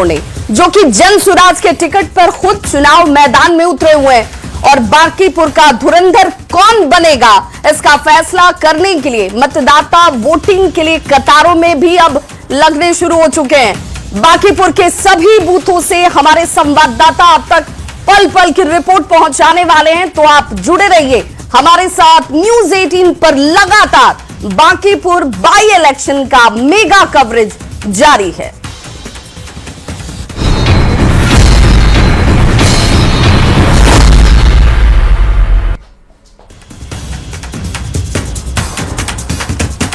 ने जो कि जन सुराज के टिकट पर खुद चुनाव मैदान में उतरे हुए हैं और बांकीपुर का धुरंधर कौन बनेगा इसका फैसला करने के लिए मतदाता वोटिंग के लिए कतारों में भी अब लगने शुरू हो चुके हैं। बांकीपुर के सभी बूथों से हमारे संवाददाता अब तक पल पल की रिपोर्ट पहुंचाने वाले हैं, तो आप जुड़े रहिए हमारे साथ। न्यूज 18 पर लगातार बांकीपुर बाई इलेक्शन का मेगा कवरेज जारी है।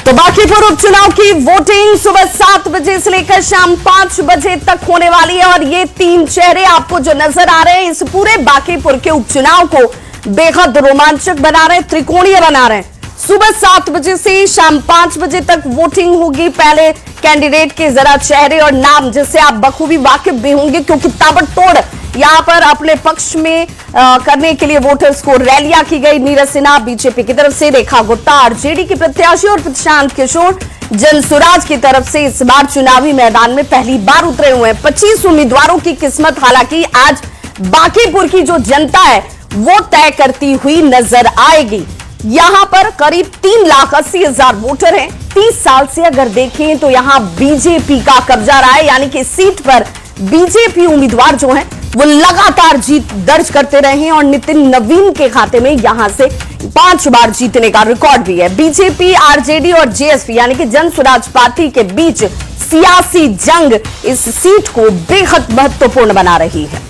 तो बांकीपुर उपचुनाव की वोटिंग सुबह 7 बजे से लेकर शाम 5 बजे तक होने वाली है और ये 3 चेहरे आपको जो नजर आ रहे हैं इस पूरे बांकीपुर के उपचुनाव को बेहद रोमांचक बना रहे हैं, त्रिकोणीय बना रहे हैं। सुबह 7 बजे से शाम 5 बजे तक वोटिंग होगी। पहले कैंडिडेट के जरा चेहरे और नाम जिससे आप बखूबी वाकिफ भी होंगे, क्योंकि ताबड़तोड़ यहां पर अपने पक्ष में करने के लिए वोटर्स को रैलियां की गई। नीरज सिन्हा बीजेपी की तरफ से, रेखा गुप्ता आरजेडी की प्रत्याशी और प्रशांत किशोर जन सुराज की तरफ से इस बार चुनावी मैदान में पहली बार उतरे हुए हैं। 25 उम्मीदवारों की किस्मत हालांकि आज बांकीपुर की जो जनता है वो तय करती हुई नजर आएगी। यहां पर करीब 3,80,000 वोटर हैं। 30 साल से अगर देखें तो यहां बीजेपी का कब्जा रहा है, यानी कि सीट पर बीजेपी उम्मीदवार जो हैं वो लगातार जीत दर्ज करते रहे हैं और नितिन नवीन के खाते में यहां से 5 बार जीतने का रिकॉर्ड भी है। बीजेपी, आरजेडी और जेएसपी यानी कि जन स्वराज पार्टी के बीच सियासी जंग इस सीट को बेहद महत्वपूर्ण बना रही है।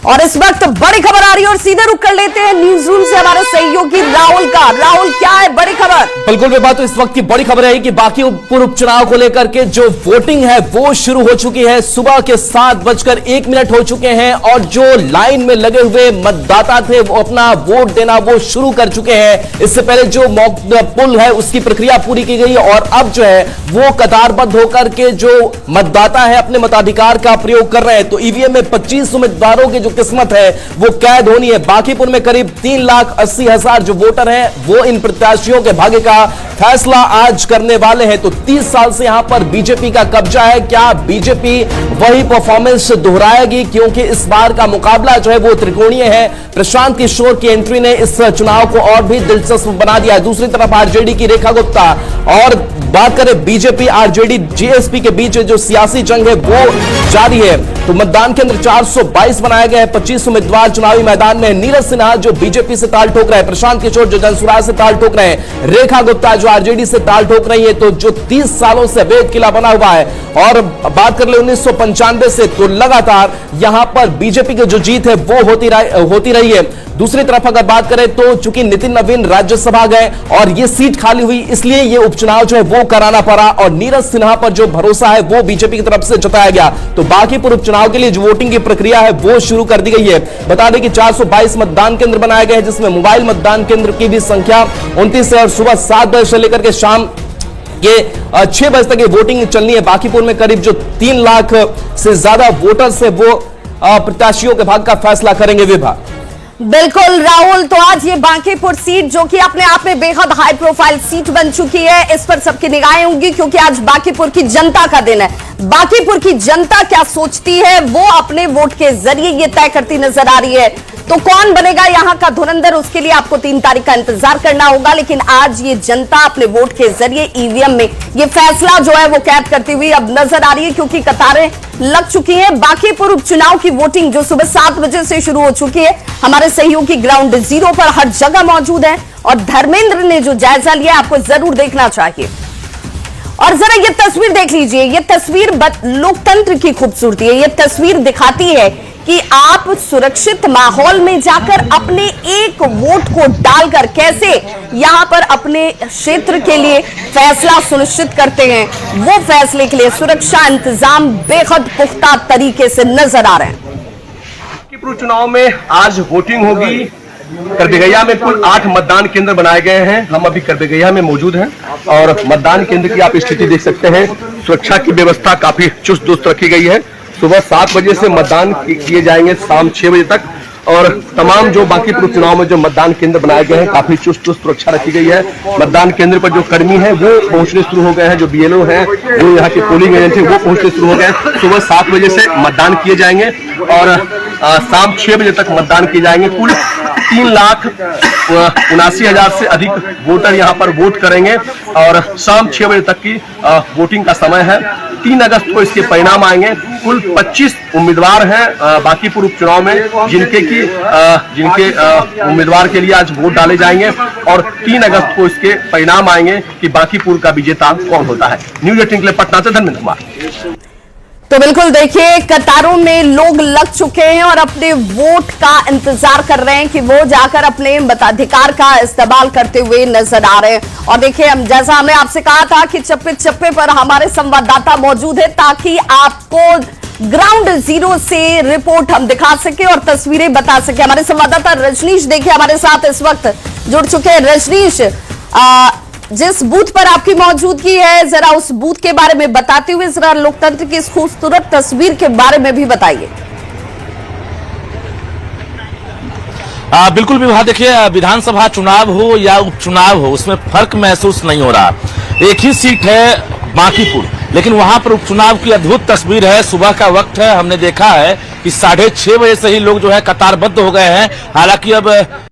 और इस वक्त बड़ी खबर आ रही है और सीधे रुक कर लेते हैं न्यूज रूम से हमारे सहयोगी राहुल का। राहुल, क्या है बड़ी खबर? बिल्कुल विभा, तो इस वक्त की बड़ी खबर है कि बांकीपुर उपचुनाव को लेकर के जो वोटिंग है वो शुरू हो चुकी है। सुबह के 7:01 हो चुके हैं और जो लाइन में लगे हुए मतदाता थे वो अपना वोट देना वो शुरू कर चुके हैं। इससे पहले जो मॉक पोल है उसकी प्रक्रिया पूरी की गई और अब जो है वो कतारबद्ध होकर के जो मतदाता है अपने मताधिकार का प्रयोग कर रहे हैं। तो ईवीएम में 25 उम्मीदवारों की किस्मत है वो कैद होनी है। बांकीपुर में करीब 3,80,000 जो वोटर हैं वो इन प्रत्याशियों के भाग्य का फैसला आज करने वाले हैं। तो 30 साल से यहां पर बीजेपी का कब्जा है। क्या बीजेपी वही परफॉर्मेंस दोहराएगी? क्योंकि इस बार का मुकाबला जो है वो त्रिकोणीय है। प्रशांत किशोर की एंट्री ने इस चुनाव को और भी दिलचस्प बना दिया है। दूसरी तरफ आरजेडी की रेखा गुप्ता और बात करें बीजेपी, आरजेडी, जेएसपी के बीच जो सियासी जंग है वो जारी है। तो मतदान केंद्र 422 बनाया गया है। 25 उम्मीदवार चुनावी मैदान में। नीरज सिन्हा जो बीजेपी से ताल ठोक रहे हैं, प्रशांत किशोर जो जनसुराज से ताल ठोक रहे हैं, रेखा गुप्ता जो आरजेडी से ताल ठोक रही है। तो जो 30 सालों से अवैध किला बना हुआ है और बात कर ले 1995 से, तो लगातार यहां पर बीजेपी की जो जीत है वो होती रही है। दूसरी तरफ अगर बात करें तो चूंकि नितिन नवीन राज्यसभा गए और ये सीट खाली हुई, इसलिए ये उपचुनाव जो है वो कराना पड़ा और नीरज सिन्हा पर जो भरोसा है वो बीजेपी की तरफ से जताया गया। तो बांकीपुर उपचुनाव के लिए जो वोटिंग की प्रक्रिया है वो शुरू कर दी गई है। बता दें कि 422 मतदान केंद्र बनाए गए हैं, जिसमें मोबाइल मतदान केंद्र की भी संख्या 29 है और सुबह 7 बजे से लेकर के शाम के 6 बजे तक ये वोटिंग चलनी है। बांकीपुर में करीब जो 3 लाख से ज्यादा वोटर्स है वो प्रत्याशियों के भाग्य का फैसला करेंगे। विभाग बिल्कुल राहुल, तो आज ये बांकीपुर सीट जो कि अपने आप में बेहद हाई प्रोफाइल सीट बन चुकी है, इस पर सबकी निगाहें होंगी क्योंकि आज बांकीपुर की जनता का दिन है। बांकीपुर की जनता क्या सोचती है वो अपने वोट के जरिए ये तय करती नजर आ रही है। तो कौन बनेगा यहाँ का धुरंधर, उसके लिए आपको 3 तारीख का इंतजार करना होगा। लेकिन आज ये जनता अपने वोट के जरिए ईवीएम में ये फैसला जो है वो कैद करती हुई अब नजर आ रही है, क्योंकि कतारें लग चुकी हैं। बांकीपुर उपचुनाव की वोटिंग जो सुबह 7 बजे से शुरू हो चुकी है, हमारे सहयोगी ग्राउंड जीरो पर हर जगह मौजूद है और धर्मेंद्र ने जो जायजा लिया आपको जरूर देखना चाहिए। और जरा ये तस्वीर देख लीजिए, ये तस्वीर लोकतंत्र की खूबसूरती है। ये तस्वीर दिखाती है कि आप सुरक्षित माहौल में जाकर अपने एक वोट को डालकर कैसे यहां पर अपने क्षेत्र के लिए फैसला सुनिश्चित करते हैं। वो फैसले के लिए सुरक्षा इंतजाम बेहद पुख्ता तरीके से नजर आ रहे हैं। बांकीपुर चुनाव में आज वोटिंग होगी। करबेगैया में कुल 8 मतदान केंद्र बनाए गए हैं। हम अभी करबेगैया में मौजूद हैं और मतदान केंद्र की आप स्थिति देख सकते हैं। सुरक्षा की व्यवस्था काफी चुस्त दुरुस्त रखी गई है। सुबह 7 बजे से मतदान किए जाएंगे शाम 6 बजे तक और तमाम जो बांकीपुर उपचुनाव में जो मतदान केंद्र बनाए गए हैं काफी चुस्त सुरक्षा रखी गई है। मतदान केंद्र पर जो कर्मी हैं वो पहुंचने शुरू हो गए हैं, जो बीएलओ हैं जो यहाँ के पोलिंग एजेंट हैं वो पहुंचने शुरू हो गए हैं। सुबह 7 बजे से मतदान किए जाएंगे और शाम 6 बजे तक मतदान किए जाएंगे। कुल 3,79,000 से अधिक वोटर यहाँ पर वोट करेंगे और शाम 6 बजे तक की वोटिंग का समय है। 3 अगस्त को इसके परिणाम आएंगे। कुल 25 उम्मीदवार हैं बांकीपुर उपचुनाव में जिनके उम्मीदवार के लिए आज वोट डाले जाएंगे और 3 अगस्त को इसके परिणाम आएंगे कि बांकीपुर का विजेता कौन होता है। न्यूज 18 के लिए पटना से धर्मेंद्र कुमार। तो बिल्कुल देखिए, कतारों में लोग लग चुके हैं और अपने वोट का इंतजार कर रहे हैं कि वो जाकर अपने मताधिकार का इस्तेमाल करते हुए नजर आ रहे हैं। और देखिए, हम जैसा हमने आपसे कहा था कि चप्पे चप्पे पर हमारे संवाददाता मौजूद है ताकि आपको ग्राउंड जीरो से रिपोर्ट हम दिखा सके और तस्वीरें बता सके। हमारे संवाददाता रजनीश देखिए हमारे साथ इस वक्त जुड़ चुके हैं। रजनीश, जिस बूथ पर आपकी मौजूदगी है, जरा उस बूथ के बारे में बताते हुए जरा लोकतंत्र की इस खूबसूरत तस्वीर के बारे में भी बताइए। बिल्कुल विवाह, देखिए विधानसभा चुनाव हो या उपचुनाव हो उसमें फर्क महसूस नहीं हो रहा। एक ही सीट है बांकीपुर, लेकिन वहां पर उपचुनाव की अद्भुत तस्वीर है। सुबह का वक्त है, हमने देखा है कि 6:30 बजे से ही लोग जो है कतारबद्ध हो गए हैं। हालांकि अब